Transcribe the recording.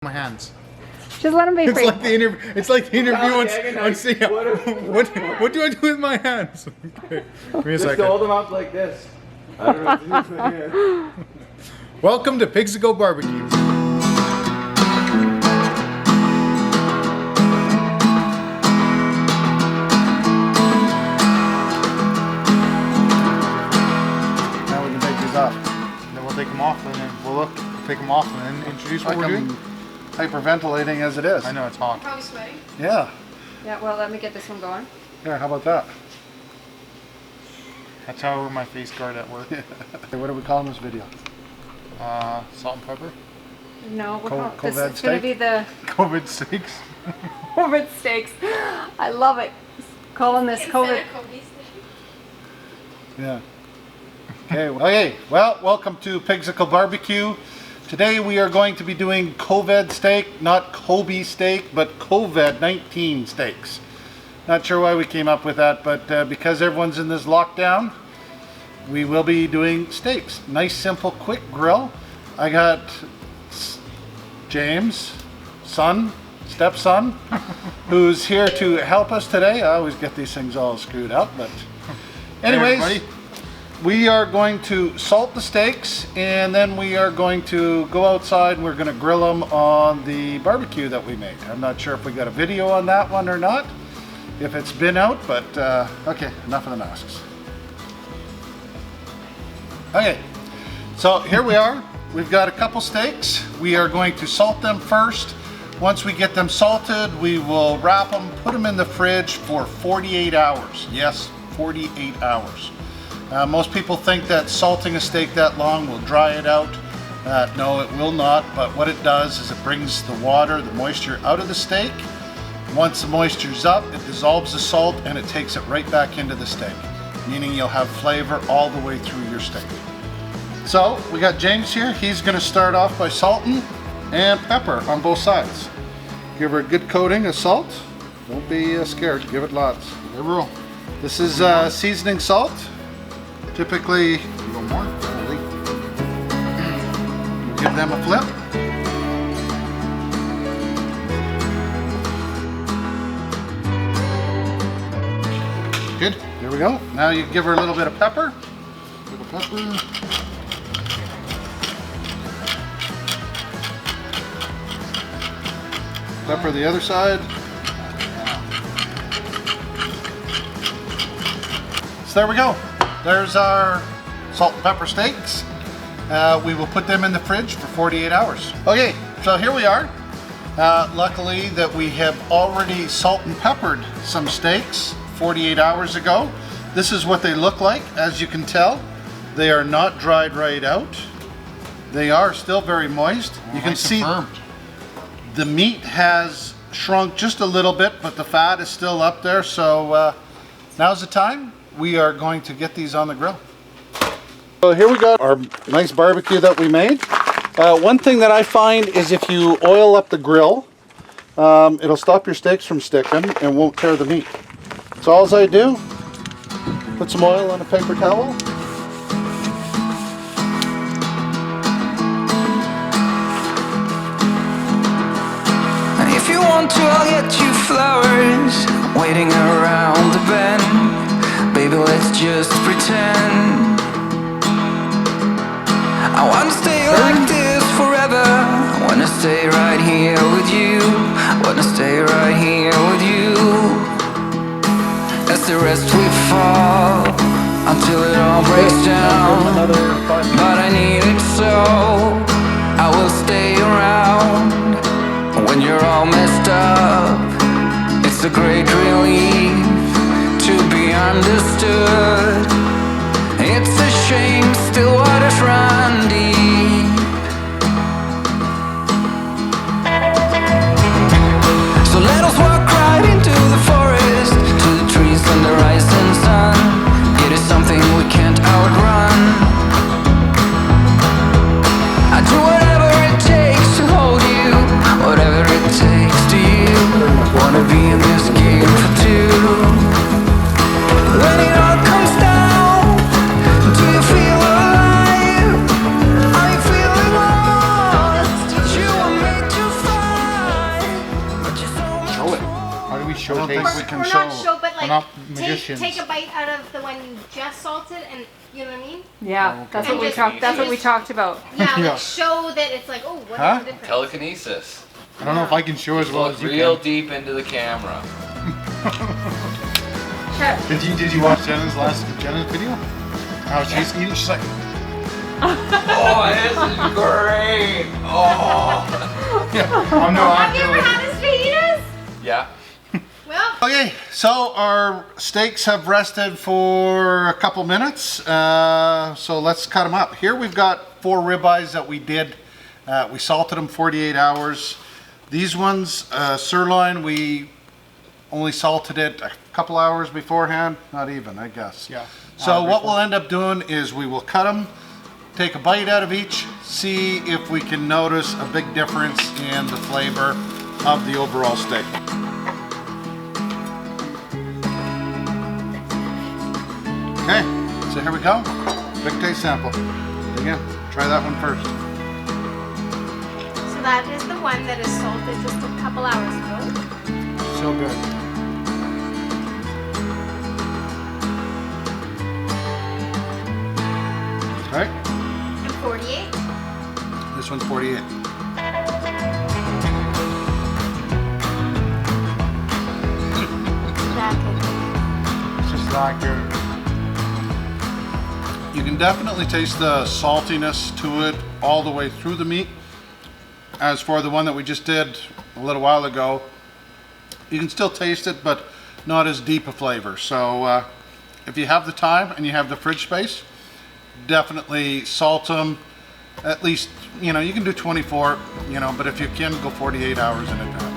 My hands. Just let him be free. It's like the interview on what do I do with my hands? Okay. Give me a second. Hold them up like this. I don't know what to do with my hands. Welcome to Pigsicle Barbecue. Now we can take these off. Then we'll take them off and then we'll take them off and then introduce what we're doing. Hyperventilating as it is. I know it's hot. Probably sweaty. Yeah. Yeah, well, let me get this one going. Yeah, how about that? That's how I wear my face guard at work. Okay, what are we calling this video? Salt and pepper. No, we're COVID this is going to be the COVID steaks. COVID steaks. I love it. Calling this COVID. Yeah. Okay, well, welcome to Pigsicle Barbecue. Today we are going to be doing COVID steak, not Kobe steak, but COVID-19 steaks. Not sure why we came up with that, but because everyone's in this lockdown, we will be doing steaks. Nice, simple, quick grill. I got James, stepson, who's here to help us today. I always get these things all screwed up, but anyways. Hey, we are going to salt the steaks and then we are going to go outside and we're going to grill them on the barbecue that we made. I'm not sure if we got a video on that one or not, if it's been out, but okay, enough of the masks. Okay, so here we are. We've got a couple steaks. We are going to salt them first. Once we get them salted, we will wrap them, put them in the fridge for 48 hours. Yes, 48 hours. Most people think that salting a steak that long will dry it out. No, it will not, but what it does is it brings the water, the moisture out of the steak. Once the moisture's up, it dissolves the salt and it takes it right back into the steak, meaning you'll have flavor all the way through your steak. So, we got James here. He's gonna start off by salting and pepper on both sides. Give her a good coating of salt. Don't be scared, give it lots. Give her This is seasoning salt. Typically, a little more. give them a flip. Good, there we go. Now you give her a little bit of pepper. Little pepper. Pepper the other side. So there we go. There's our salt and pepper steaks. We will put them in the fridge for 48 hours. Okay, so here we are. Luckily that we have already salt and peppered some steaks 48 hours ago. This is what they look like. As you can tell, they are not dried right out. They are still very moist. You can see the meat has shrunk just a little bit, but the fat is still up there. So now's the time. We are going to get these on the grill. So here we got our nice barbecue that we made. One thing that I find is if you oil up the grill, it'll stop your steaks from sticking and won't tear the meat. So all I do, put some oil on a paper towel. If you want to, I'll get you flowers waiting around the bend. Baby, let's just pretend. I wanna stay like this forever. I wanna stay right here with you. I wanna stay right here with you. As the rest we fall until it all breaks down. But I need it so I will stay around. When you're all messed up, it's a great relief to be understood. It's a shame still waters run deep. So let us walk right into the forest, to the trees and the rising sun. It is something we can't outrun. I do whatever it takes to hold you, whatever it takes to you. Wanna be in this game for two. When it all comes down show don't think taste. we can Or show. not show, but We're not like magicians. take a bite out of the one you just salted, and you know what I mean? Yeah, that's what And we just- talked. That's what we just- talked about. Yeah, Yeah. like show that it's like, oh, what Huh? is the difference? Telekinesis. I don't know if I can show as well Look as you real can. deep into the camera. Did you watch Jenna's video? How she's eating? She's like, Oh, this is great. Oh. I'm no Have you ever actor. had a fajitas? Yeah. Well, Okay, so our steaks have rested for a couple minutes. So let's cut them up. Here we've got 4 ribeyes that we did. We salted them 48 hours. These ones, sirloin, we only salted it a couple hours beforehand. Not even, I guess. Yeah. So what we'll end up doing is we will cut them, take a bite out of each, see if we can notice a big difference in the flavor of the overall steak. Okay, so here we go. Big taste sample. Again, try that one first. so that is the one that is salted just a couple hours ago. So good. Okay, And 48. this one's 48. It's just like You can definitely taste the saltiness to it all the way through the meat. As for the one that we just did a little while ago, you can still taste it, but not as deep a flavor. So if you have the time and you have the fridge space, definitely salt them. At least, you know, you can do 24, you know, but if you can, go 48 hours in advance.